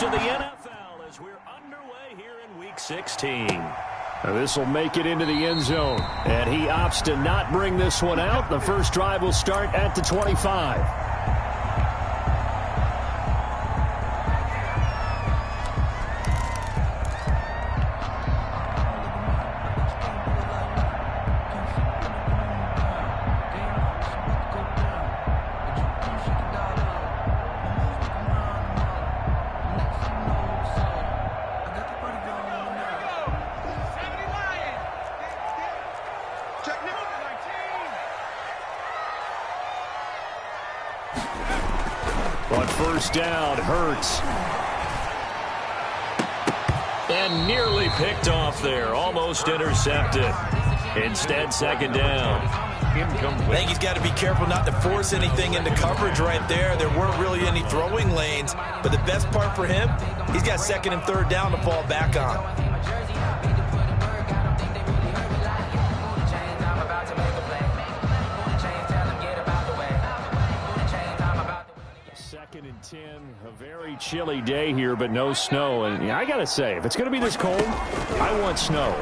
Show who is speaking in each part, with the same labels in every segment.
Speaker 1: to the NFL as we're underway here in Week 16.
Speaker 2: This will make it into the end zone, and he opts to not bring this one out. The first drive will start at the 25. On first down, Hurts.
Speaker 1: And nearly picked off there. Almost intercepted. Instead, second down.
Speaker 3: I think he's got to be careful not to force anything into coverage right there. There weren't really any throwing lanes. But the best part for him, he's got second and third down to fall back on.
Speaker 2: Second and 10, a very chilly day here, but no snow. And I got to say, if it's going to be this cold, I want snow.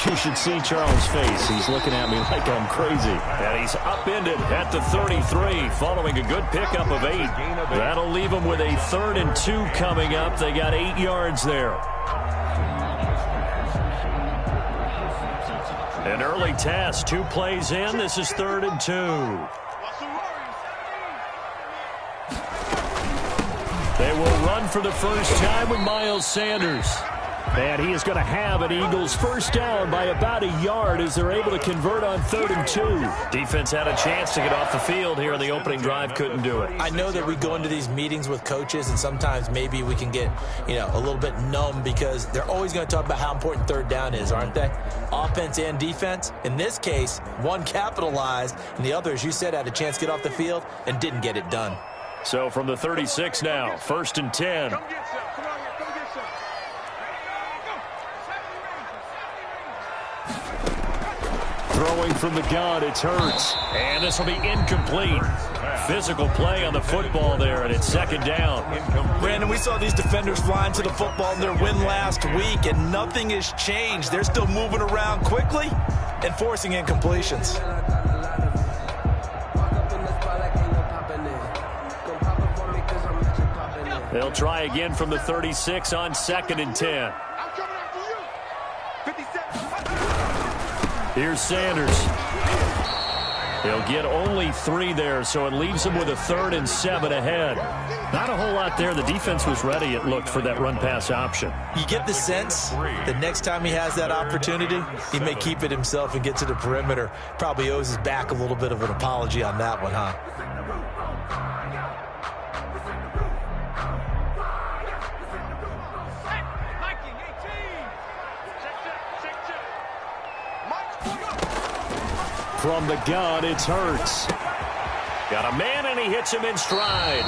Speaker 2: You should see Charles' face. He's looking at me like I'm crazy.
Speaker 1: And he's upended at the 33 following a good pickup of 8. That'll leave him with a 3rd and 2 coming up. They got 8 yards there. An early test, 2 plays in. This is 3rd and 2. They will run for the first time with Miles Sanders.
Speaker 2: And he is going to have an Eagles first down by about a yard as they're able to convert on 3rd and 2.
Speaker 1: Defense had a chance to get off the field here in the opening drive, couldn't do it.
Speaker 3: I know that we go into these meetings with coaches, and sometimes maybe we can get, a little bit numb because they're always going to talk about how important third down is, aren't they? Offense and defense. In this case, one capitalized, and the other, as you said, had a chance to get off the field and didn't get it done.
Speaker 1: So from the 36 now, 1st and 10.
Speaker 2: Throwing from the gun, it's Hurts.
Speaker 1: And this will be incomplete. Physical play on the football there, and it's 2nd down.
Speaker 3: Brandon, we saw these defenders flying to the football in their win last week, and nothing has changed. They're still moving around quickly and forcing incompletions.
Speaker 1: They'll try again from the 36 on 2nd and 10. Here's Sanders. He'll get only 3 there, so it leaves him with a 3rd and 7 ahead. Not a whole lot there. The defense was ready, it looked, for that run-pass option.
Speaker 3: You get the sense that next time he has that opportunity, he may keep it himself and get to the perimeter. Probably owes his back a little bit of an apology on that one, huh?
Speaker 2: From the gun, it's Hurts.
Speaker 1: Got a man, and he hits him in stride.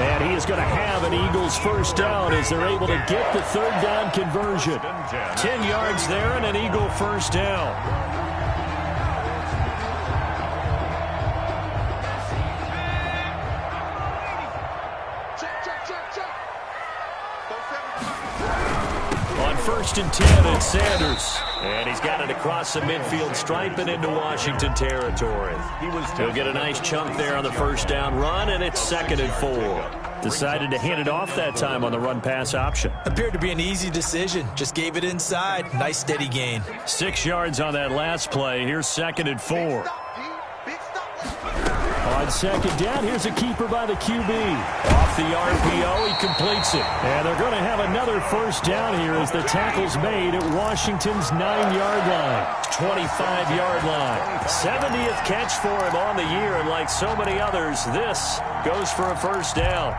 Speaker 2: And he is going to have an Eagles first down as they're able to get the 3rd down conversion.
Speaker 1: 10 yards there and an Eagle first down. On 1st and 10, it's Sanders. And he's got it across the midfield stripe and into Washington territory. He'll get a nice chunk there on the first down run, and it's 2nd and 4. Decided to hand it off that time on the run-pass option.
Speaker 3: Appeared to be an easy decision. Just gave it inside. Nice steady gain.
Speaker 1: 6 yards on that last play. Here's 2nd and 4.
Speaker 2: On 2nd down, here's a keeper by the QB.
Speaker 1: Off the RPO, he completes it.
Speaker 2: And they're going to have another first down here as the tackle's made at Washington's 9-yard line.
Speaker 1: 25-yard line. 70th catch for him on the year, and like so many others, this goes for a first down.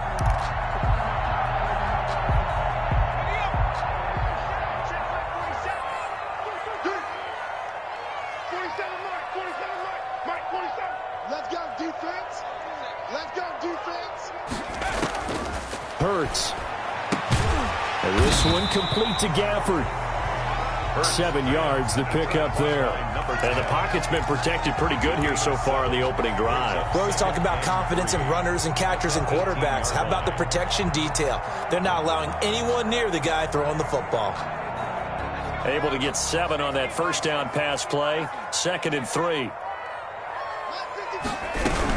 Speaker 2: Hurts. And this one complete to Gafford. 7 yards, the pickup there.
Speaker 1: And the pocket's been protected pretty good here so far in the opening drive.
Speaker 3: We always talk about confidence in runners and catchers and quarterbacks. How about the protection detail? They're not allowing anyone near the guy throwing the football.
Speaker 1: Able to get 7 on that first down pass play. 2nd and 3.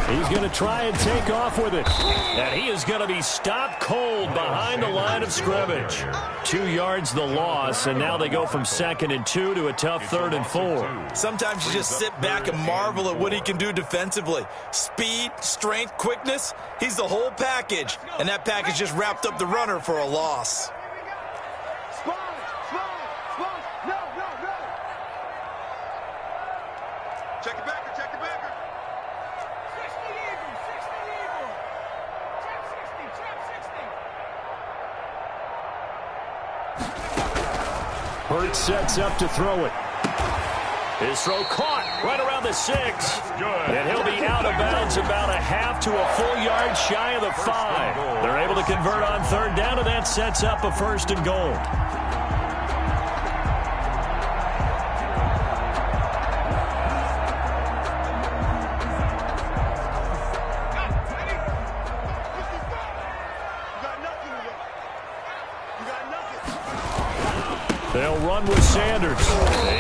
Speaker 2: He's going to try and take off with it.
Speaker 1: And he is going to be stopped cold behind the line of scrimmage. 2 yards the loss, and now they go from 2nd and 2 to a tough 3rd and 4.
Speaker 3: Sometimes you just sit back and marvel at what he can do defensively. Speed, strength, quickness, he's the whole package. And that package just wrapped up the runner for a loss.
Speaker 4: Check it backer, check it backer.
Speaker 5: 60 Eagle, 60 Eagle. Trap 60, trap 60.
Speaker 2: Hurts sets up to throw it.
Speaker 1: His throw caught right around the 6. And he'll be out of bounds about a half to a full yard shy of the 5. They're able to convert on 3rd down, and that sets up a 1st and goal. They'll run with Sanders.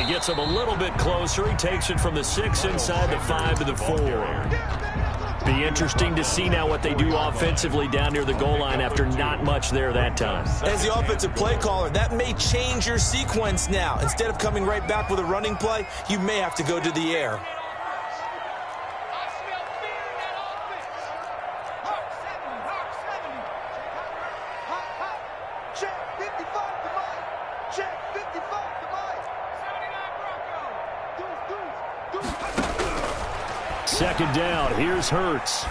Speaker 1: He gets him a little bit closer. He takes it from the 6 inside the 5 to the 4. Be interesting to see now what they do offensively down near the goal line after not much there that time.
Speaker 3: As the offensive play caller, that may change your sequence now. Instead of coming right back with a running play, you may have to go to the air.
Speaker 2: Second down. Here's Hurts.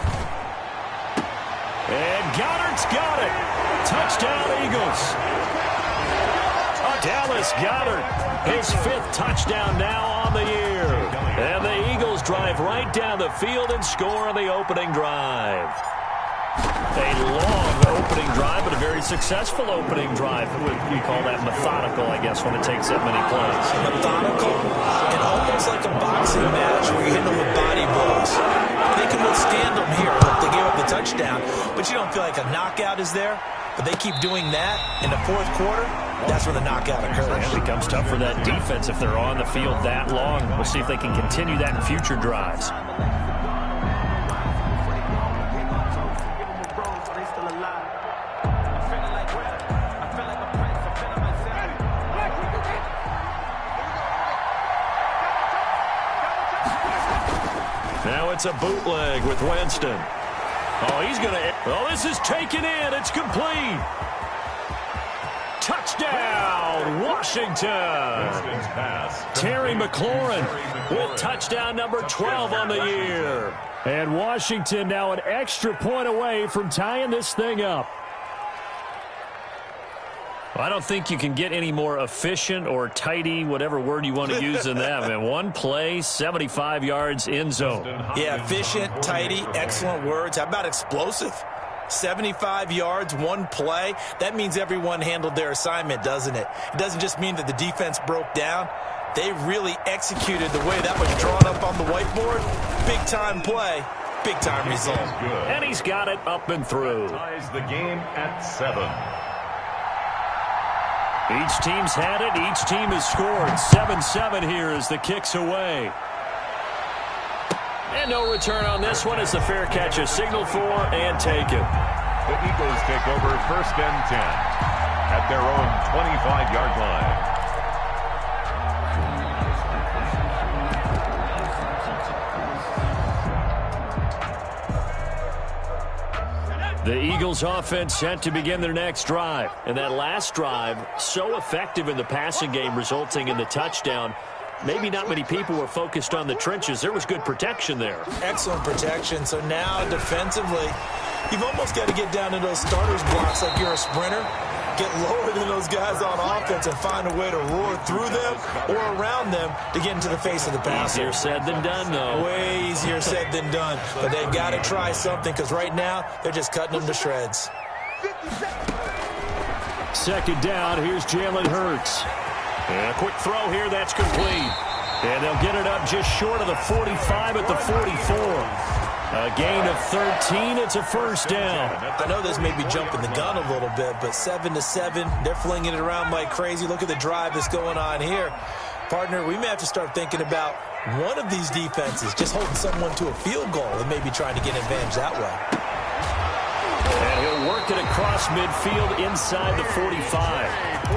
Speaker 1: And Goddard's got it. Touchdown, Eagles. Dallas Goedert, his 5th touchdown now on the year. And the Eagles drive right down the field and score on the opening drive. A long opening drive, but a very successful opening drive. We call that methodical, I guess, when it takes that many plays.
Speaker 3: Methodical and almost like a boxing match where you hit them with body blows. They can withstand them here. Look, they gave up the touchdown, but you don't feel like a knockout is there. But they keep doing that in the 4th quarter. That's when the knockout occurs.
Speaker 1: It becomes tough for that defense if they're on the field that long. We'll see if they can continue that in future drives. Now it's a bootleg with Winston. Oh, he's going to... Oh, this is taken in. It's complete. Touchdown, Washington. Terry McLaurin with touchdown number 12 on the year.
Speaker 2: And Washington now an extra point away from tying this thing up.
Speaker 1: Well, I don't think you can get any more efficient or tidy, whatever word you want to use in that. And one play, 75 yards in zone.
Speaker 3: Yeah, efficient, tidy, excellent words. How about explosive? 75 yards, one play. That means everyone handled their assignment, doesn't it? It doesn't just mean that the defense broke down. They really executed the way that was drawn up on the whiteboard. Big-time play, big-time result.
Speaker 1: And he's got it up and through.
Speaker 4: Ties the game at 7.
Speaker 1: Each team's had it. Each team has scored. 7-7 here as the kick's away. And no return on this one as the fair catch is signaled for and taken.
Speaker 4: The Eagles take over 1st and 10 at their own 25-yard line.
Speaker 1: The Eagles offense set to begin their next drive. And that last drive, so effective in the passing game, resulting in the touchdown. Maybe not many people were focused on the trenches. There was good protection there.
Speaker 3: Excellent protection. So now defensively, you've almost got to get down to those starters blocks like you're a sprinter. Get lower than those guys on offense and find a way to roar through them or around them to get into the face of the passer.
Speaker 1: Easier said than done, though.
Speaker 3: Way easier said than done. But they've got to try something because right now they're just cutting them to shreds.
Speaker 2: Second down, here's Jalen Hurts.
Speaker 1: And a quick throw here, that's complete. And they'll get it up just short of the 45 at the 44. A gain of 13. It's a first down.
Speaker 3: I know this may be jumping the gun a little bit, but 7-7, they're flinging it around like crazy. Look at the drive that's going on here. Partner, we may have to start thinking about one of these defenses just holding someone to a field goal and maybe trying to get an advantage that way.
Speaker 1: And he'll work it across midfield inside the 45.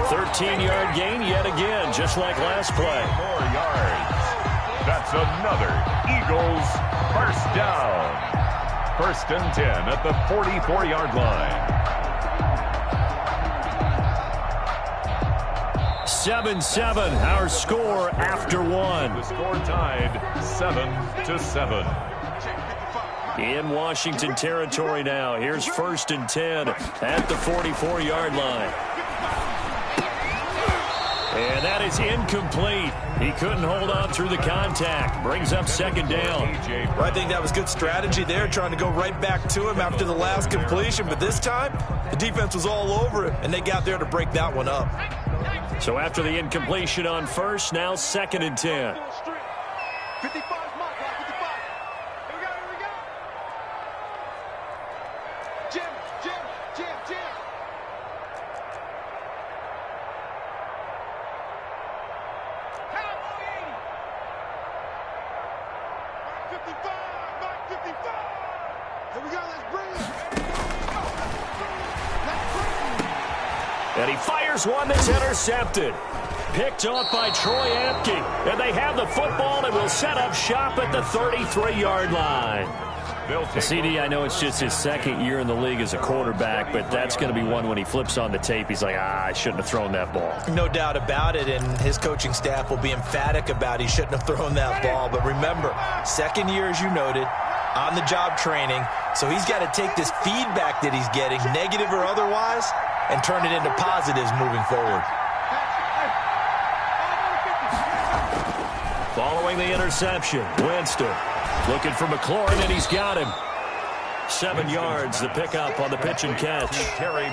Speaker 1: 13-yard gain yet again, just like last play.
Speaker 4: 4 yards. That's another Eagles first down. 1st and 10 at the 44-yard line.
Speaker 1: 7-7, our score after one.
Speaker 4: The score tied 7-7.
Speaker 1: In Washington territory now. Here's 1st and 10 at the 44-yard line. And that is incomplete. He couldn't hold on through the contact. Brings up 2nd down.
Speaker 3: Well, I think that was good strategy there, trying to go right back to him after the last completion. But this time, the defense was all over it, and they got there to break that one up.
Speaker 1: So after the incompletion on 1st, now 2nd and 10.
Speaker 5: 55. Here we go, let's bring it.
Speaker 1: And he fires one that's intercepted. Picked off by Troy Apke. And they have the football and will set up shop at the 33-yard line. CD, I know it's just his 2nd year in the league as a quarterback, but that's going to be one when he flips on the tape. He's like, I shouldn't have thrown that ball.
Speaker 3: No doubt about it, and his coaching staff will be emphatic about he shouldn't have thrown that ball. But remember, 2nd year, as you noted, on-the-job training, so he's got to take this feedback that he's getting, negative or otherwise, and turn it into positives moving forward.
Speaker 1: Following the interception, Winston looking for McLaurin, and he's got him. 7 yards, the pickup on the pitch and catch.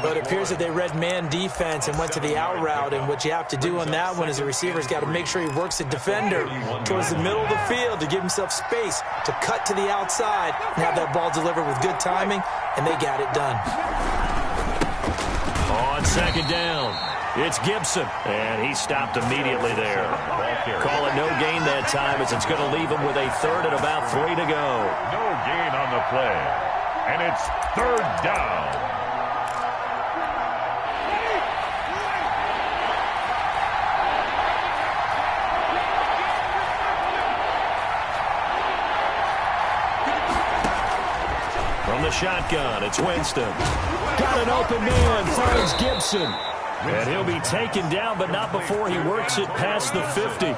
Speaker 3: But it appears that they read man defense and went to the out route, and what you have to do on that one is the receiver's got to make sure he works the defender towards the middle of the field to give himself space to cut to the outside and have that ball delivered with good timing, and they got it done.
Speaker 1: On 2nd down, it's Gibson, and he stopped immediately there. Call it no gain that time, as it's going to leave him with a 3rd and about 3 to go.
Speaker 4: No gain on the play, and it's 3rd down.
Speaker 1: From the shotgun, it's Winston. Got an open man, finds Gibson. And he'll be taken down, but not before he works it past the 50.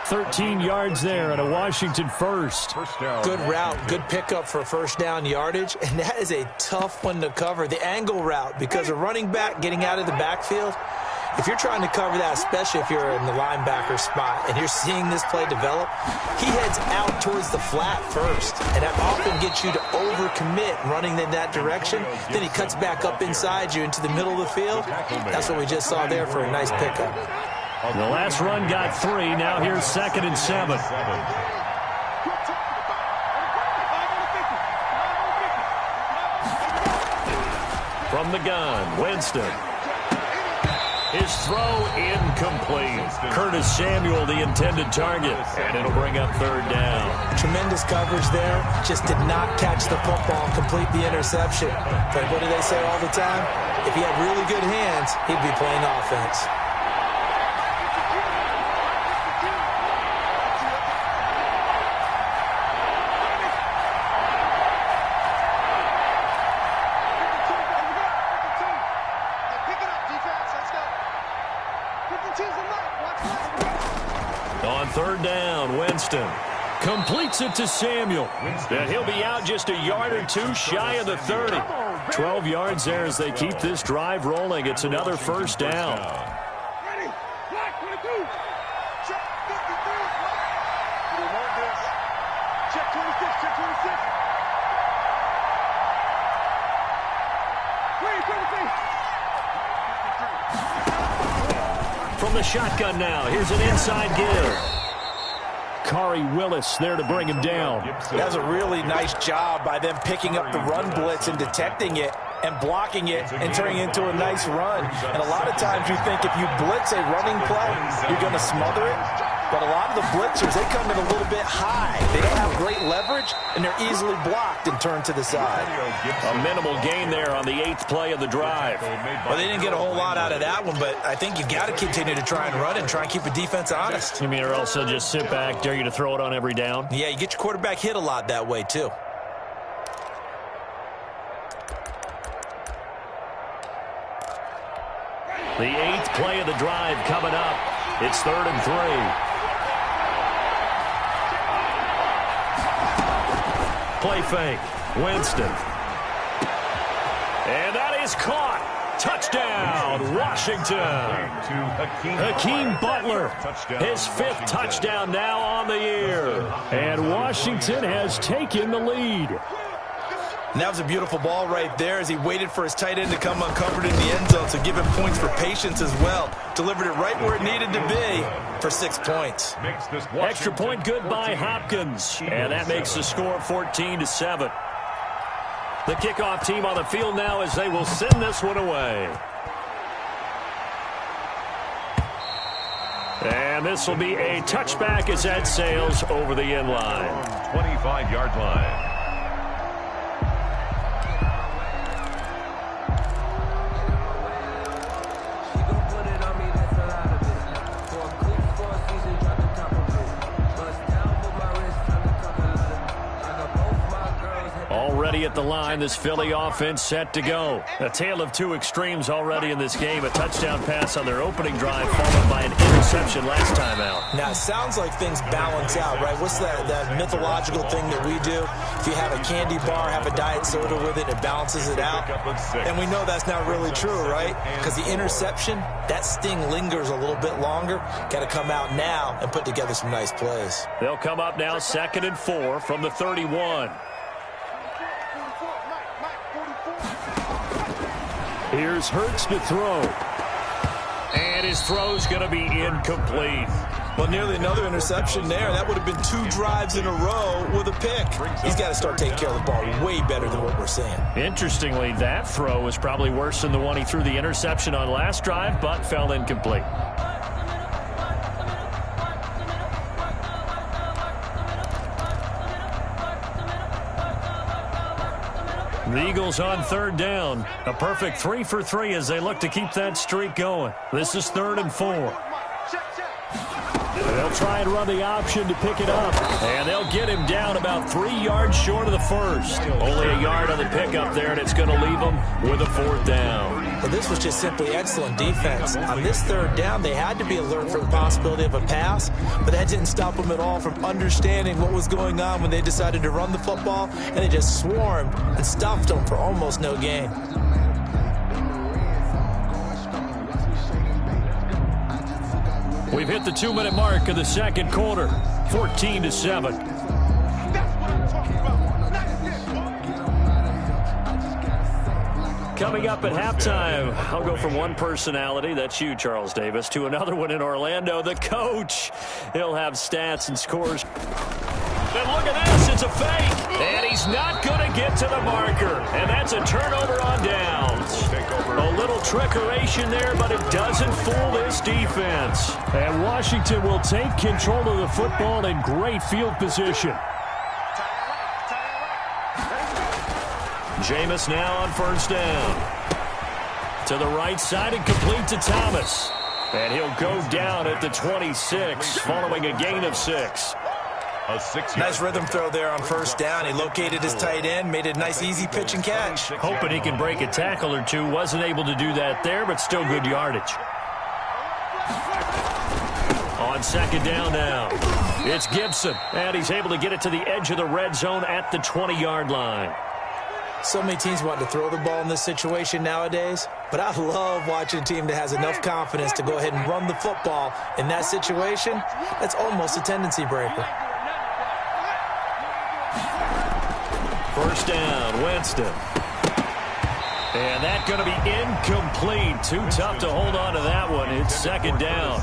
Speaker 1: 13 yards there and a Washington first.
Speaker 3: Good route, good pickup for 1st down yardage, and that is a tough one to cover. The angle route, because a running back getting out of the backfield, if you're trying to cover that, especially if you're in the linebacker spot and you're seeing this play develop, he heads out towards the flat first, and that often gets you to overcommit running in that direction. Then he cuts back up inside you into the middle of the field. That's what we just saw there for a nice pickup.
Speaker 1: The last run got 3. Now here's 2nd and 7. From the gun, Winston. His throw incomplete. Curtis Samuel, the intended target, and it'll bring up 3rd down.
Speaker 3: Tremendous coverage there. Just did not catch the football, complete the interception. But what do they say all the time? If he had really good hands, he'd be playing offense.
Speaker 1: On 3rd down, Winston completes it to Samuel. And he'll be out just a yard or 2 shy of the 30. 12 yards there as they keep this drive rolling. It's another 1st down.
Speaker 5: Ready? Black 22. Check 53. We want this. Check 26. Check 26.
Speaker 1: From the shotgun now, here's an inside give.
Speaker 2: Kari Willis there to bring him down.
Speaker 3: That was a really nice job by them picking up the run blitz and detecting it and blocking it and turning it into a nice run. And a lot of times you think if you blitz a running play, you're going to smother it. But a lot of the blitzers, they come in a little bit high. They don't have great leverage, and they're easily blocked and turned to the side.
Speaker 1: A minimal gain there on the 8th play of the drive.
Speaker 3: Well, they didn't get a whole lot out of that one, but I think you got to continue to try and run and try and keep the defense honest.
Speaker 1: You mean or else they'll just sit back, dare you to throw it on every down?
Speaker 3: Yeah, you get your quarterback hit a lot that way, too.
Speaker 1: The 8th play of the drive coming up. It's 3rd and 3. Play fake. Winston. And that is caught. Touchdown, Washington. Hakeem Butler, his 5th touchdown now on the year.
Speaker 2: And Washington has taken the lead.
Speaker 3: And that was a beautiful ball right there as he waited for his tight end to come uncovered in the end zone, so give him points for patience as well. Delivered it right where it needed to be for 6 points.
Speaker 1: Extra point good by Hopkins. And that makes the score 14-7. The kickoff team on the field now as they will send this one away. And this will be a touchback as that sails over the end line.
Speaker 4: 25-yard line.
Speaker 1: Already at the line, this Philly offense set to go. A tale of two extremes already in this game. A touchdown pass on their opening drive followed by an interception last time out.
Speaker 3: Now, it sounds like things balance out, right? What's that mythological thing that we do? If you have a candy bar, have a diet soda with it, it balances it out. And we know that's not really true, right? Because the interception, that sting lingers a little bit longer. Got to come out now and put together some nice plays.
Speaker 1: They'll come up now 2nd and 4 from the 31.
Speaker 2: Here's Hurts to throw.
Speaker 1: And his throw's going to be incomplete.
Speaker 3: Well, nearly another interception there. That would have been 2 drives in a row with a pick. He's got to start taking care of the ball way better than what we're seeing.
Speaker 1: Interestingly, that throw was probably worse than the one he threw the interception on last drive, but fell incomplete. The Eagles on 3rd down. A perfect 3 for 3 as they look to keep that streak going. This is 3rd and 4.
Speaker 2: They'll try and run the option to pick it up.
Speaker 1: And they'll get him down about 3 yards short of the first. Only a yard on the pickup there, and it's going to leave them with a 4th down.
Speaker 3: Well, this was just simply excellent defense. On this 3rd down, they had to be alert for the possibility of a pass, but that didn't stop them at all from understanding what was going on when they decided to run the football, and they just swarmed and stuffed them for almost no gain.
Speaker 1: We've hit the 2-minute mark of the 2nd quarter, 14-7. Coming up at halftime, I'll go from one personality, that's you, Charles Davis, to another one in Orlando, the coach. He'll have stats and scores. And look at this, it's a fake. And he's not going to get to the marker. And that's a turnover on downs. A little trickeration there, but it doesn't fool this defense.
Speaker 2: And Washington will take control of the football in great field position.
Speaker 1: Jameis now on 1st down. To the right side and complete to Thomas. And he'll go down at the 26 following a gain of 6.
Speaker 3: Nice rhythm throw there on 1st down. He located his tight end, made a nice easy pitch and catch.
Speaker 1: Hoping he can break a tackle or two. Wasn't able to do that there, but still good yardage. On 2nd down now, it's Gibson. And he's able to get it to the edge of the red zone at the 20-yard line.
Speaker 3: So many teams want to throw the ball in this situation nowadays, but I love watching a team that has enough confidence to go ahead and run the football in that situation. That's almost a tendency breaker.
Speaker 1: 1st down, Winston. And that's going to be incomplete. Too tough to hold on to that one. It's second down.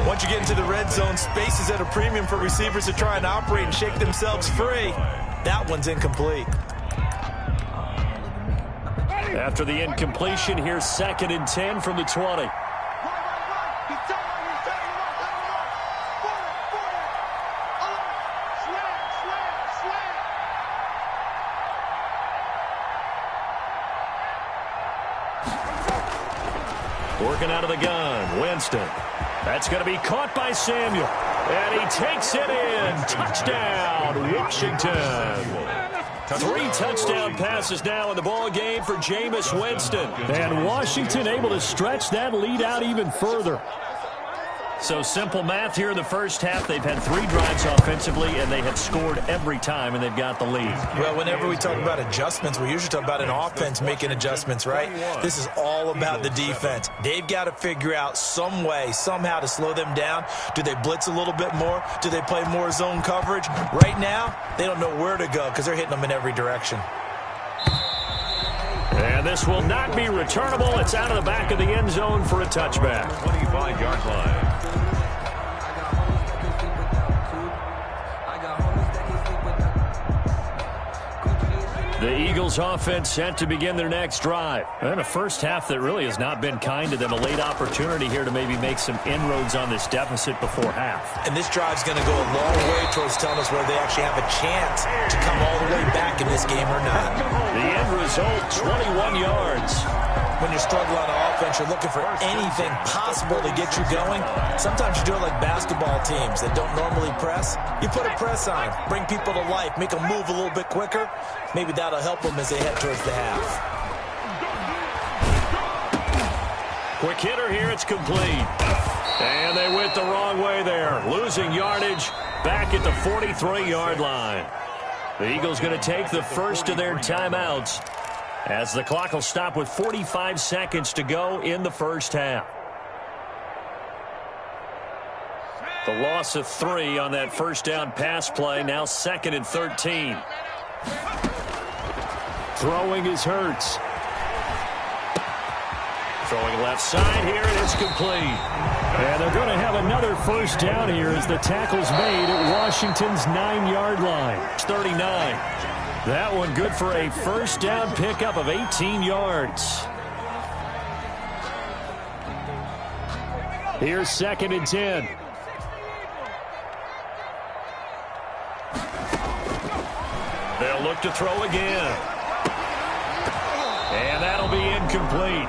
Speaker 3: Once you get into the red zone, space is at a premium for receivers to try and operate and shake themselves free. That one's incomplete.
Speaker 1: After the incompletion, here's 2nd and 10 from the 20. Working out of the gun, Winston. That's going to be caught by Samuel. And he takes it in. Touchdown, Washington. 3 touchdown passes now in the ball game for Jameis Winston.
Speaker 2: And Washington able to stretch that lead out even further.
Speaker 1: So simple math here in the first half. They've had 3 drives offensively, and they have scored every time, and they've got the lead.
Speaker 3: Well, whenever we talk about adjustments, we usually talk about an offense making adjustments, right? This is all about the defense. They've got to figure out some way, somehow to slow them down. Do they blitz a little bit more? Do they play more zone coverage? Right now, they don't know where to go because they're hitting them in every direction.
Speaker 1: And this will not be returnable. It's out of the back of the end zone for a touchback.
Speaker 4: 25-yard line.
Speaker 1: The Eagles offense set to begin their next drive. And a first half that really has not been kind to them. A late opportunity here to maybe make some inroads on this deficit before half.
Speaker 3: And this drive's going to go a long way towards telling us whether they actually have a chance to come all the way back in this game or not.
Speaker 1: The end result, 21 yards.
Speaker 3: When you struggle on offense, you're looking for anything possible to get you going. Sometimes you do it like basketball teams that don't normally press. You put a press on, bring people to life, make them move a little bit quicker. Maybe that'll help them as they head towards the half.
Speaker 1: Quick hitter here, it's complete. And they went the wrong way there. Losing yardage back at the 43-yard line. The Eagles going to take the first of their timeouts, as the clock will stop with 45 seconds to go in the first half. The loss of 3 on that first down pass play. Now 2nd and 13.
Speaker 2: Throwing is Hurts.
Speaker 1: Throwing left side here, and it's complete.
Speaker 2: And they're going to have another first down here as the tackle's made at Washington's 9-yard line.
Speaker 1: It's 39. That one good for a first down pickup of 18 yards.
Speaker 2: Here's 2nd and 10.
Speaker 1: They'll look to throw again. And that'll be incomplete.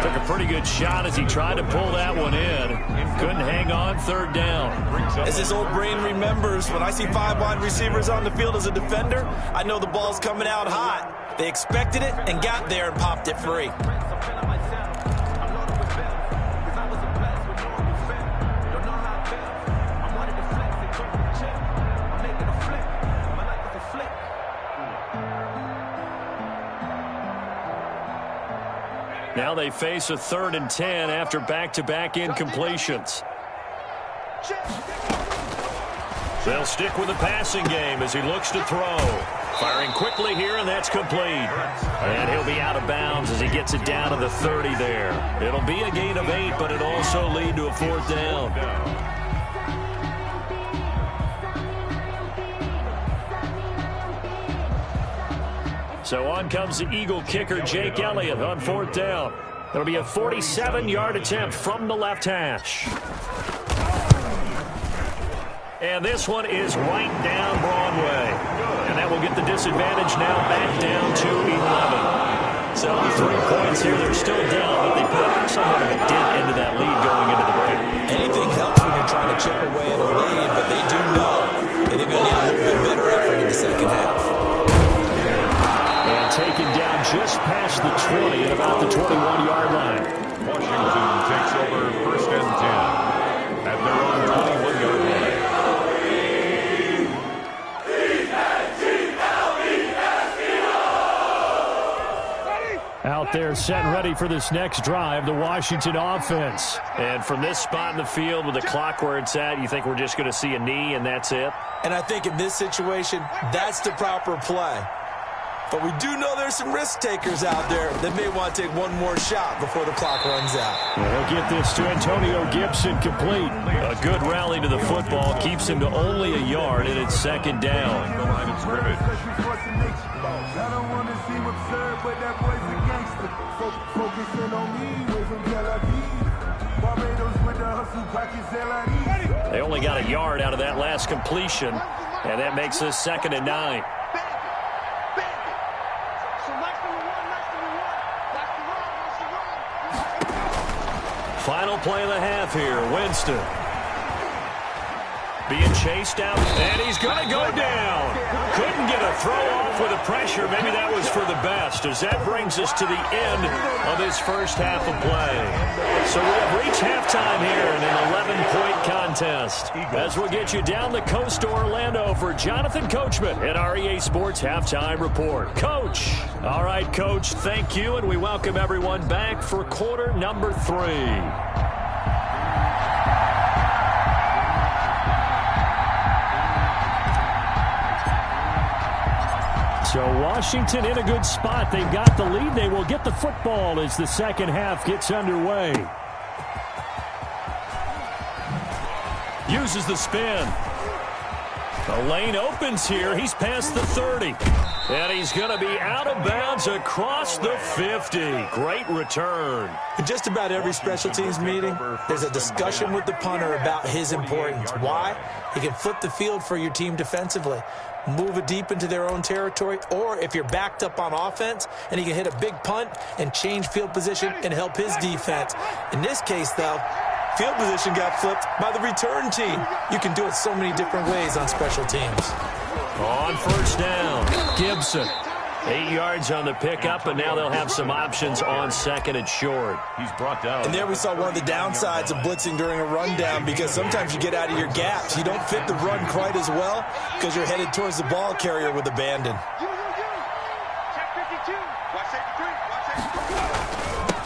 Speaker 1: Took a pretty good shot as he tried to pull that one in. Couldn't hang on, 3rd down.
Speaker 3: As his old brain remembers, when I see 5 wide receivers on the field as a defender, I know the ball's coming out hot. They expected it and got there and popped it free.
Speaker 1: Now they face a 3rd and 10 after back-to-back incompletions. They'll stick with the passing game as he looks to throw. Firing quickly here, and that's complete. And he'll be out of bounds as he gets it down to the 30 there. It'll be a gain of 8, but it'll also lead to a 4th down. So on comes the Eagle kicker, Jake Elliott, on 4th down. It'll be a 47-yard attempt from the left hash. And this one is right down Broadway. And that will get the disadvantage now back down to 11. So 3 points here. They're still down, but they put somewhat of a dent into that lead going into the break.
Speaker 3: Anything helps when you're trying to chip away at a lead, but they do know that they're going to need a little bit better effort in the second half.
Speaker 1: Taken down just past the 20 at about the 21-yard line.
Speaker 4: Washington takes over 1st and 10 at their own 21-yard line.
Speaker 2: Out there set and ready for this next drive, the Washington offense.
Speaker 1: And from this spot in the field with the clock where it's at, you think we're just going to see a knee and that's it?
Speaker 3: And I think in this situation, that's the proper play. But we do know there's some risk takers out there that may want to take one more shot before the clock runs out.
Speaker 2: He'll get this to Antonio Gibson complete.
Speaker 1: A good rally to the football keeps him to only a yard, and it's second down.
Speaker 4: The line of scrimmage.
Speaker 5: I don't want to seem absurd, but that boy's a gangster. Focusing on me, way from Tel Aviv. Barbados with the hustle, pockets LID.
Speaker 1: They only got a yard out of that last completion, and that makes us 2nd and 9. Final play of the half here. Winston being chased out, and he's going to go down. Couldn't get a throw off with the pressure. Maybe that was for the best, as that brings us to the end of this first half of play. So we have reached halftime here in an 11-point contest. As we'll get you down the coast to Orlando for Jonathan Coachman at our EA Sports Halftime Report. Coach. All right, Coach, thank you, and we welcome everyone back for quarter number 3.
Speaker 2: So Washington in a good spot. They've got the lead. They will get the football as the second half gets underway.
Speaker 1: Uses the spin. The lane opens here. He's past the 30. And he's going to be out of bounds across the 50. Great return.
Speaker 3: In just about every special teams meeting, there's a discussion with the punter about his importance. Why? He can flip the field for your team defensively, move it deep into their own territory, or if you're backed up on offense and he can hit a big punt and change field position and help his defense. In this case, though, field position got flipped by the return team. You can do it so many different ways on special teams.
Speaker 1: On first down, Gibson. 8 yards on the pickup, and now they'll have some options on second and short.
Speaker 4: He's brought down.
Speaker 3: And there we saw one of the downsides of blitzing during a rundown, because sometimes you get out of your gaps. You don't fit the run quite as well because you're headed towards the ball carrier with abandon.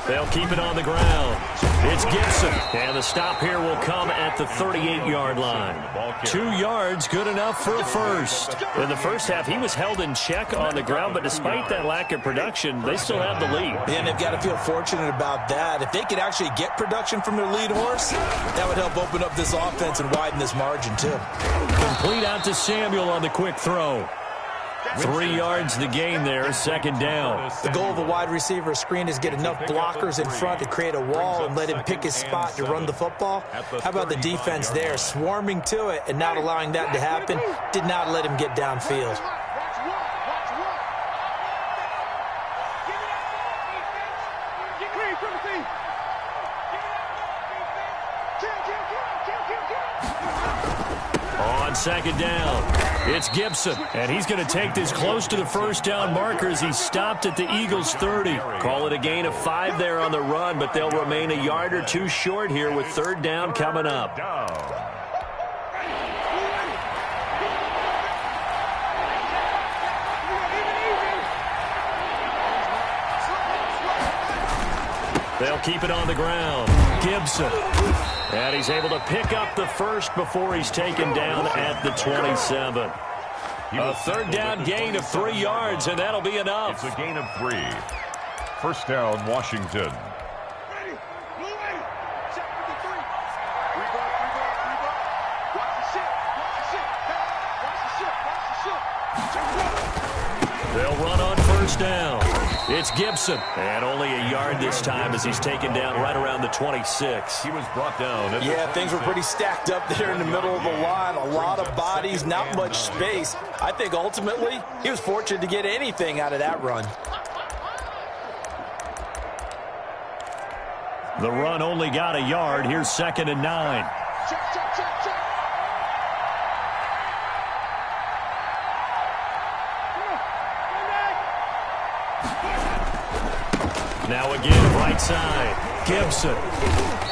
Speaker 1: They'll keep it on the ground. It's Gibson, and the stop here will come at the 38-yard line. 2 yards, good enough for a first. In the first half, he was held in check on the ground, but despite that lack of production, they still have the lead.
Speaker 3: And they've got to feel fortunate about that. If they could actually get production from their lead horse, that would help open up this offense and widen this margin, too.
Speaker 1: Complete out to Samuel on the quick throw. 3 yards the gain there, second down.
Speaker 3: The goal of a wide receiver screen is get enough blockers in front to create a wall and let him pick his spot to run the football. How about the defense there, swarming to it and not allowing that to happen? Did not let him get downfield.
Speaker 1: On second down, it's Gibson, and he's going to take this close to the first down marker as he stopped at the Eagles' 30. Call it a gain of 5 there on the run, but they'll remain a yard or 2 short here with third down coming up. They'll keep it on the ground. Gibson. And he's able to pick up the first before he's taken down at the 27. A third down gain of 3 yards, and that'll be enough.
Speaker 4: It's a gain of 3. First down, Washington.
Speaker 1: They'll run on first down. It's Gibson, and only a yard this time as he's taken down right around the 26.
Speaker 4: He was brought down.
Speaker 3: Yeah, things were pretty stacked up there in the middle of the line. A lot of bodies, not much space. I think ultimately he was fortunate to get anything out of that run.
Speaker 1: The run only got a yard. Here's second and 9. Now again, right side, Gibson.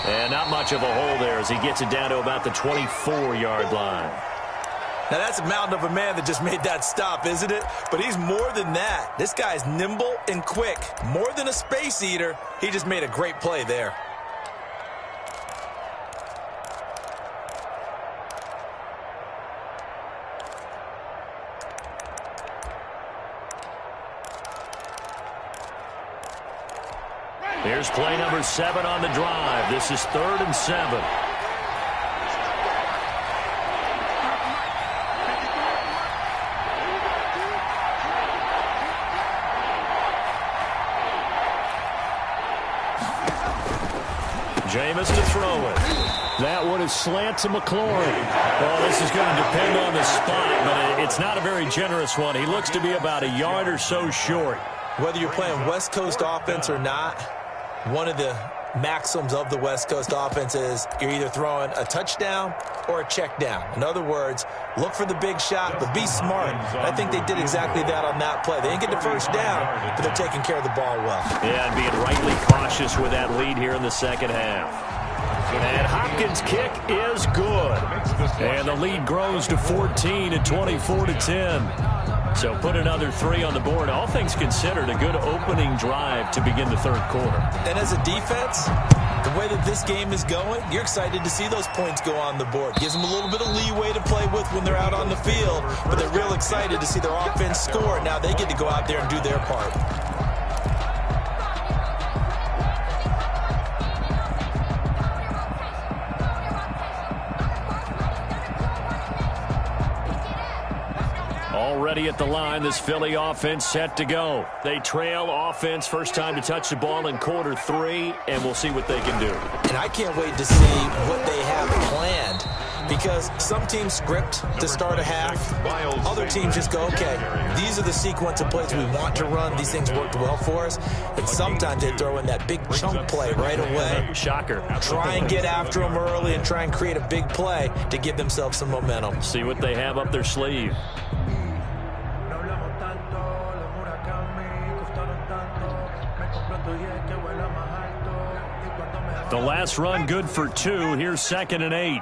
Speaker 1: And not much of a hole there as he gets it down to about the 24-yard line.
Speaker 3: Now that's a mountain of a man that just made that stop, isn't it? But he's more than that. This guy's nimble and quick. More than a space eater, he just made a great play there.
Speaker 1: play number 7 on the drive. This is 3rd and 7. Jameis to throw it.
Speaker 2: That one is slant to McLaurin.
Speaker 1: Well, this is going to depend on the spot, but it's not a very generous one. He looks to be about a yard or so short.
Speaker 3: Whether you're playing West Coast offense or not, one of the maxims of the West Coast offense is you're either throwing a touchdown or a check down. In other words, look for the big shot, but be smart. I think they did exactly that on that play. They didn't get the first down, but they're taking care of the ball well.
Speaker 1: Yeah, and being rightly cautious with that lead here in the second half. And Hopkins' kick is good. And the lead grows to 14 at 24-10. So put another 3 on the board. All things considered, a good opening drive to begin the third quarter.
Speaker 3: And as a defense, the way that this game is going, you're excited to see those points go on the board. Gives them a little bit of leeway to play with when they're out on the field, but they're real excited to see their offense score. Now they get to go out there and do their part.
Speaker 1: Already at the line, this Philly offense set to go. They trail offense, first time to touch the ball in quarter 3, and we'll see what they can do.
Speaker 3: And I can't wait to see what they have planned, because some teams script to start a half. Other teams just go, okay, these are the sequence of plays we want to run. These things worked well for us. And sometimes they throw in that big chunk play right away.
Speaker 1: Shocker.
Speaker 3: Try and get after them early and try and create a big play to give themselves some momentum.
Speaker 1: See what they have up their sleeve. The last run good for 2. Here's 2nd and 8.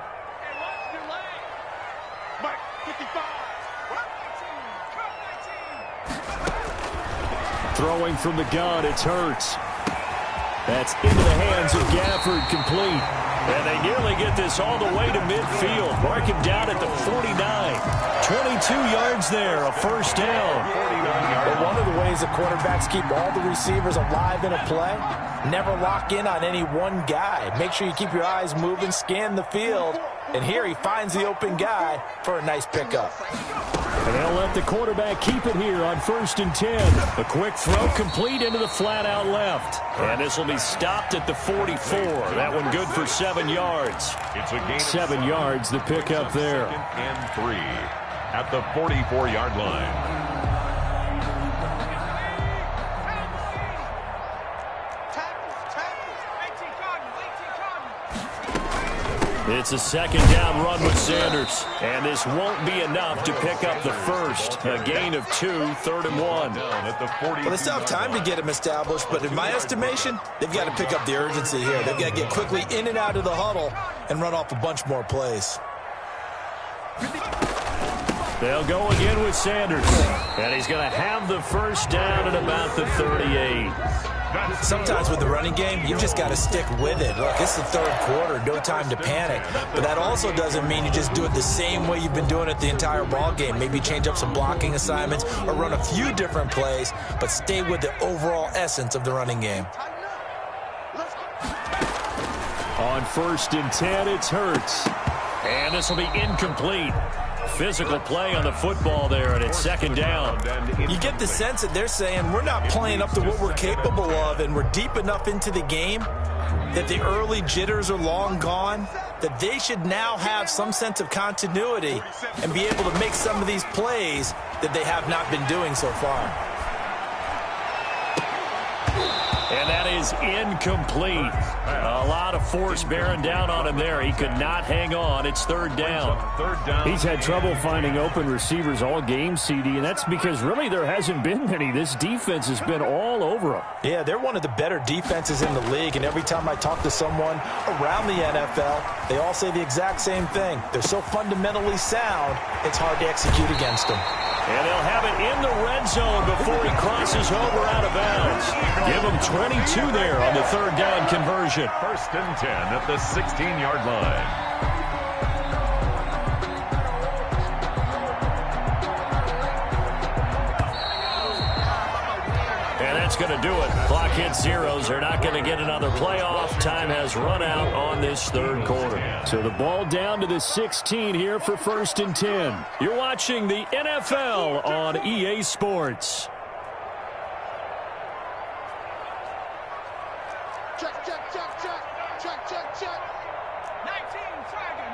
Speaker 2: Throwing from the gun, it's Hurts. That's into the hands of Gafford, complete.
Speaker 1: And they nearly get this all the way to midfield. Mark him down at the 49. 22 yards there, a first down.
Speaker 3: But one of the ways the quarterbacks keep all the receivers alive in a play, never lock in on any one guy. Make sure you keep your eyes moving, scan the field. And here he finds the open guy for a nice pickup.
Speaker 2: And they'll let the quarterback keep it here on 1st and 10.
Speaker 1: A quick throw complete into the flat out left. And this will be stopped at the 44. That one good for 7 yards.
Speaker 4: It's a gain
Speaker 2: 7 yards, the pickup there.
Speaker 4: 2nd and 3 at the 44-yard line.
Speaker 1: It's a 2nd down run with Sanders. And this won't be enough to pick up the first. A gain of 2, 3rd and 1.
Speaker 3: Well, they still have time to get him established, but in my estimation, they've got to pick up the urgency here. They've got to get quickly in and out of the huddle and run off a bunch more plays.
Speaker 1: They'll go again with Sanders. And he's going to have the first down at about the 38.
Speaker 3: Sometimes with the running game, you just got to stick with it. Look, it's the third quarter, no time to panic. But that also doesn't mean you just do it the same way you've been doing it the entire ball game. Maybe change up some blocking assignments or run a few different plays, but stay with the overall essence of the running game.
Speaker 2: On 1st and 10, it's Hurts.
Speaker 1: And this will be incomplete. Physical play on the football there, and it's 2nd down.
Speaker 3: You get the sense that they're saying we're not playing up to what we're capable of, and we're deep enough into the game that the early jitters are long gone, that they should now have some sense of continuity and be able to make some of these plays that they have not been doing so far.
Speaker 1: And that is incomplete. A lot of force bearing down on him there. He could not hang on. It's 3rd down.
Speaker 2: He's had trouble finding open receivers all game, CD, and that's because really there hasn't been many. This defense has been all over him.
Speaker 3: Yeah, they're one of the better defenses in the league, and every time I talk to someone around the NFL, they all say the exact same thing. They're so fundamentally sound, it's hard to execute against them.
Speaker 1: And they'll have it in the red zone before he crosses over out of bounds. Give him 22 there on the 3rd down conversion.
Speaker 4: 1st and 10 at the 16-yard line.
Speaker 1: going to do it. Clock hits zeros. They're not going to get another playoff. Time has run out on this third quarter.
Speaker 2: So the ball down to the 16 here for 1st and 10.
Speaker 1: You're watching the NFL on EA Sports.
Speaker 6: Check, check, check, check. Check, check, check. 19 target.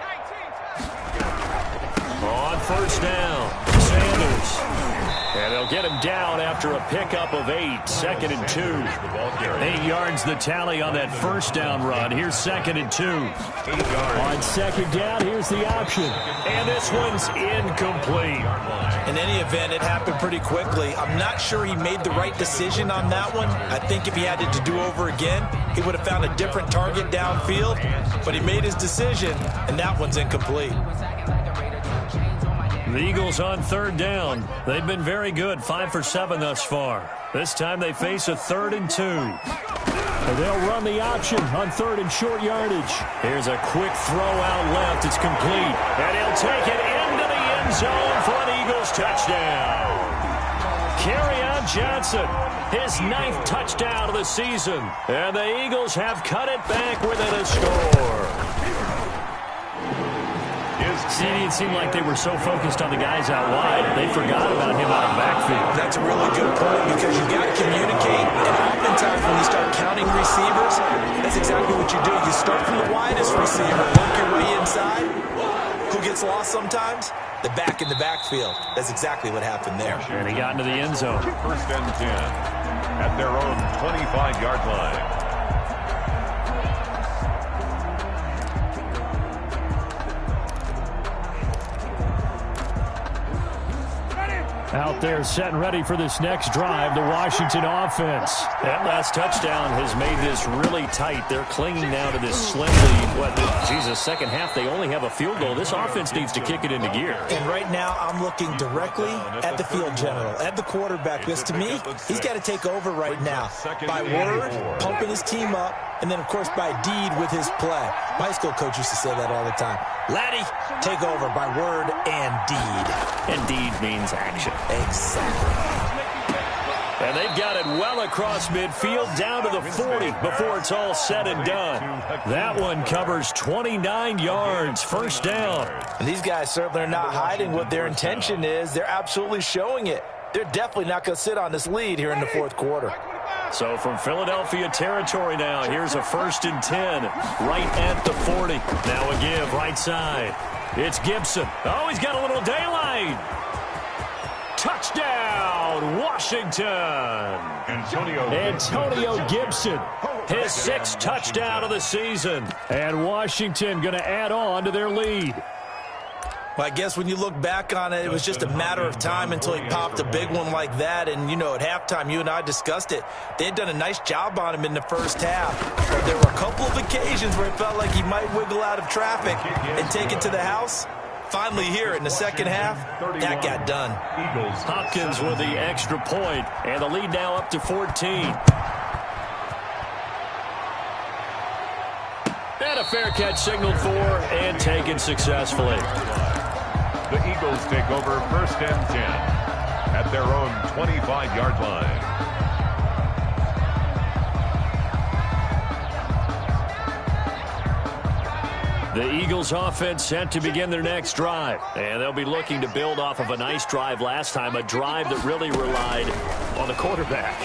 Speaker 1: On first down, Sanders. And they'll get him down after a pickup of 8. 2nd and 2. 8 yards the tally on that first down run. Here's 2nd and 2. 8
Speaker 2: On 2nd down, here's the option.
Speaker 1: And this one's incomplete.
Speaker 3: In any event, it happened pretty quickly. I'm not sure he made the right decision on that one. I think if he had it to do over again, he would have found a different target downfield. But he made his decision, and that one's incomplete.
Speaker 1: The Eagles on 3rd down. They've been very good, 5 for 7 thus far. This time they face a 3rd and 2.
Speaker 2: And they'll run the option on 3rd and short yardage.
Speaker 1: Here's a quick throw out left. It's complete. And he'll take it into the end zone for an Eagles touchdown. Kerryon Johnson, his 9th touchdown of the season. And the Eagles have cut it back within a score. It seemed like they were so focused on the guys out wide, they forgot about him out of the backfield.
Speaker 3: That's a really good point because you've got to communicate. And oftentimes when you start counting receivers, that's exactly what you do. You start from the widest receiver, work your way inside. Who gets lost sometimes? The back in the backfield. That's exactly what happened there.
Speaker 1: And he got into the end zone.
Speaker 4: 1st and 10 at their own 25-yard line.
Speaker 2: Out there setting ready for this next drive, the Washington offense.
Speaker 1: That last touchdown has made this really tight. They're clinging now to this slim lead. Jesus, second half, they only have a field goal. This offense needs to kick it into gear.
Speaker 3: And right now, I'm looking directly at the field general, at the quarterback. Because to me, he's got to take over right now. By word, pumping his team up, and then, of course, by deed with his play. My school coach used to say that all the time. Laddie, take over by word and deed.
Speaker 1: And deed means action.
Speaker 3: Exactly.
Speaker 1: And they've got it well across midfield, down to the 40 before it's all said and done. That one covers 29 yards, 1st down.
Speaker 3: And these guys certainly are not hiding what their intention is. They're absolutely showing it. They're definitely not going to sit on this lead here in the 4th quarter.
Speaker 1: So from Philadelphia territory now, here's a 1st and 10 right at the 40. Now a give right side. It's Gibson. Oh, he's got a little daylight. Touchdown, Washington.
Speaker 2: Antonio Gibson.
Speaker 1: His 6th touchdown of the season.
Speaker 2: And Washington going to add on to their lead.
Speaker 3: Well, I guess when you look back on it, it was just a matter of time until he popped a big one like that. And, you know, at halftime, you and I discussed it. They had done a nice job on him in the first half. But there were a couple of occasions where it felt like he might wiggle out of traffic and take it to the house. Finally here in the second half, that got done.
Speaker 1: Hopkins with the extra point, and the lead now up to 14. And a fair catch signaled for and taken successfully.
Speaker 4: The Eagles take over 1st and 10 at their own 25-yard line.
Speaker 1: The Eagles offense set to begin their next drive. And they'll be looking to build off of a nice drive last time, a drive that really relied on the quarterback.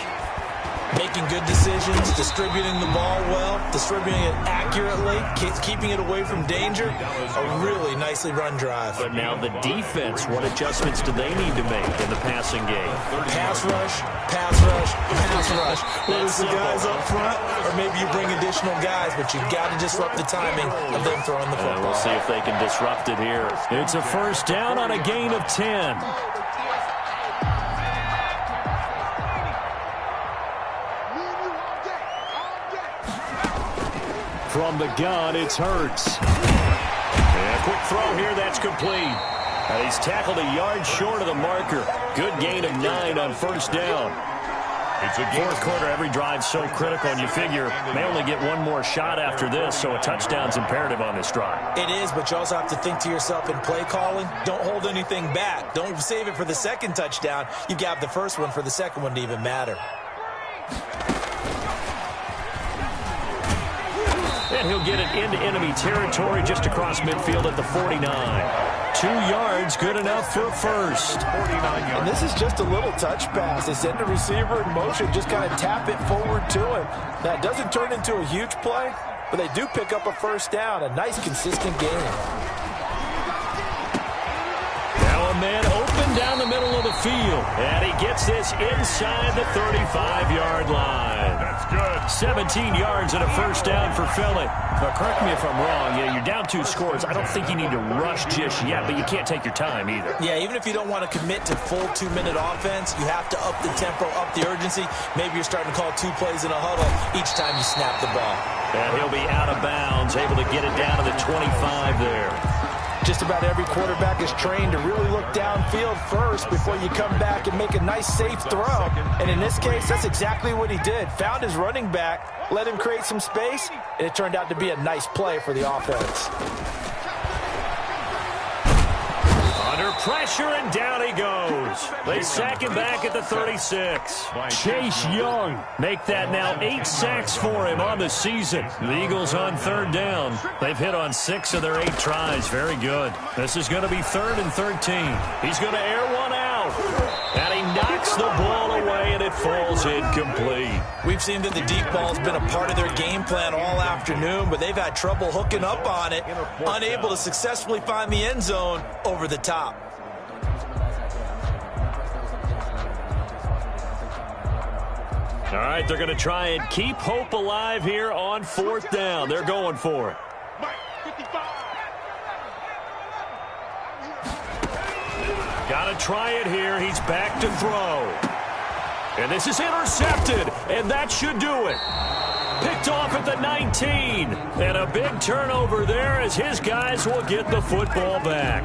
Speaker 3: Making good decisions, distributing the ball well, distributing it accurately, keeping it away from danger. A really nicely run drive.
Speaker 1: But now the defense, what adjustments do they need to make in the passing game?
Speaker 3: Pass rush, pass rush, pass rush. Whether it's the guys up front or maybe you bring additional guys, but you've got to disrupt the timing of them throwing the football.
Speaker 1: We'll see if they can disrupt it here.
Speaker 2: It's a 1st down on a gain of 10. From the gun, it's Hurts.
Speaker 1: And a quick throw here, that's complete. And he's tackled a yard short of the marker. Good gain of 9 on 1st down. It's a 4th quarter, every drive's so critical, and you figure they only get one more shot after this, so a touchdown's imperative on this drive.
Speaker 3: It is, but you also have to think to yourself in play calling, don't hold anything back. Don't save it for the 2nd touchdown. You've got the 1st one for the 2nd one to even matter.
Speaker 1: And he'll get it into enemy territory just across midfield at the 49. 2 yards, good enough for a first.
Speaker 3: 49 yards. And this is just a little touch pass. They send the receiver in motion, just kind of tap it forward to him. That doesn't turn into a huge play, but they do pick up a first down. A nice, consistent game.
Speaker 1: Now a man open down the middle of the field. And he gets this inside the 35-yard line.
Speaker 4: That's good.
Speaker 1: 17 yards and a first down for Philly.
Speaker 2: But correct me if I'm wrong. You're down 2 scores. I don't think you need to rush just yet, but you can't take your time either.
Speaker 3: Yeah, even if you don't want to commit to full 2-minute offense, you have to up the tempo, up the urgency. Maybe you're starting to call 2 plays in a huddle each time you snap the ball.
Speaker 1: And he'll be out of bounds, able to get it down to the 25 there.
Speaker 3: Just about every quarterback is trained to really look downfield first before you come back and make a nice, safe throw. And in this case, that's exactly what he did. Found his running back, let him create some space, and it turned out to be a nice play for the offense.
Speaker 1: Under pressure, and down he goes. They sack him back at the 36.
Speaker 2: Chase Young.
Speaker 1: Make that now 8 sacks for him on the season. The Eagles on 3rd down. They've hit on 6 of their 8 tries. Very good. This is going to be 3rd and 13. He's going to air one out. And he knocks the ball away, and it falls incomplete.
Speaker 3: We've seen that the deep ball's been a part of their game plan all afternoon, but they've had trouble hooking up on it, unable to successfully find the end zone over the top.
Speaker 1: All right, they're going to try and keep hope alive here on 4th down. They're going for it. Got to try it here. He's back to throw. And this is intercepted, and that should do it. Picked off at the 19. And a big turnover there as his guys will get the football back.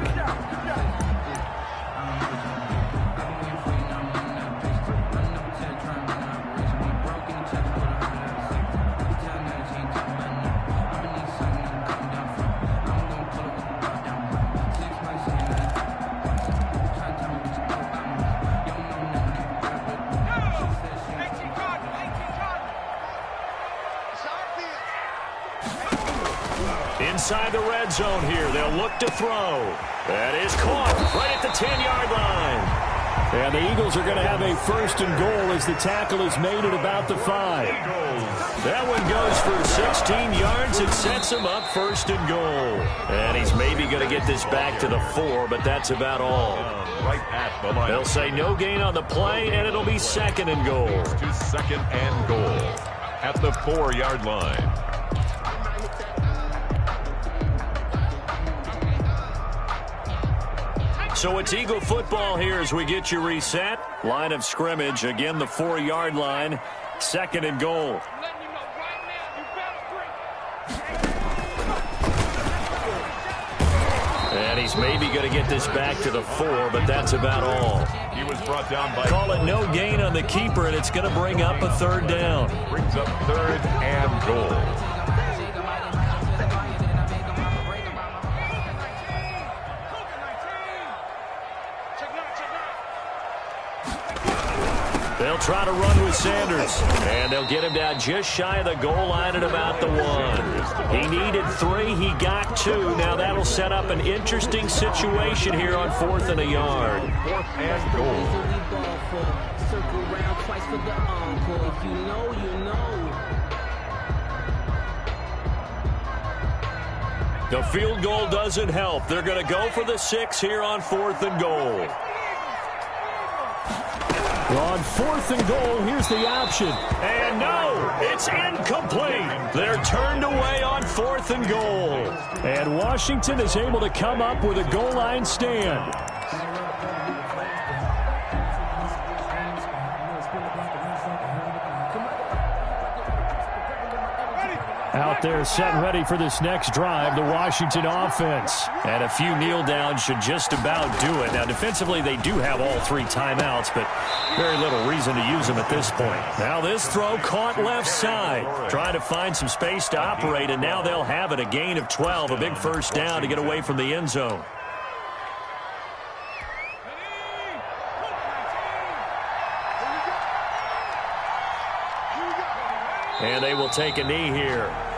Speaker 1: Inside the red zone here. They'll look to throw. That is caught right at the 10-yard line.
Speaker 2: And the Eagles are going to have a 1st and goal as the tackle is made at about the 5.
Speaker 1: That one goes for 16 yards. It sets him up 1st and goal. And he's maybe going to get this back to the 4, but that's about all.
Speaker 4: Right at the line.
Speaker 1: They'll say no gain on the play, and it'll be 2nd and goal.
Speaker 4: To 2nd and goal at the 4-yard line.
Speaker 1: So it's Eagle football here as we get you reset. Line of scrimmage, again the 4-yard line, 2nd and goal. And he's maybe going to get this back to the 4, but that's about all.
Speaker 4: He was brought down by...
Speaker 1: Call it no gain on the keeper, and it's going to bring up a 3rd down.
Speaker 4: Brings up 3rd and goal.
Speaker 1: They'll try to run with Sanders, and they'll get him down just shy of the goal line at about the 1. He needed 3. He got 2. Now that'll set up an interesting situation here on 4th and a yard.
Speaker 4: 4th and goal.
Speaker 1: The field goal doesn't help. They're going to go for the 6 here on 4th and goal.
Speaker 2: On 4th and goal, here's the option.
Speaker 1: And no, it's incomplete. They're turned away on 4th and goal.
Speaker 2: And Washington is able to come up with a goal line stand. Out there set and ready for this next drive, the Washington offense.
Speaker 1: And a few kneel downs should just about do it. Now, defensively, they do have all 3 timeouts, but very little reason to use them at this point. Now this throw caught left side. Trying to find some space to operate, and now they'll have it. A gain of 12, a big first down to get away from the end zone. And they will take a knee here.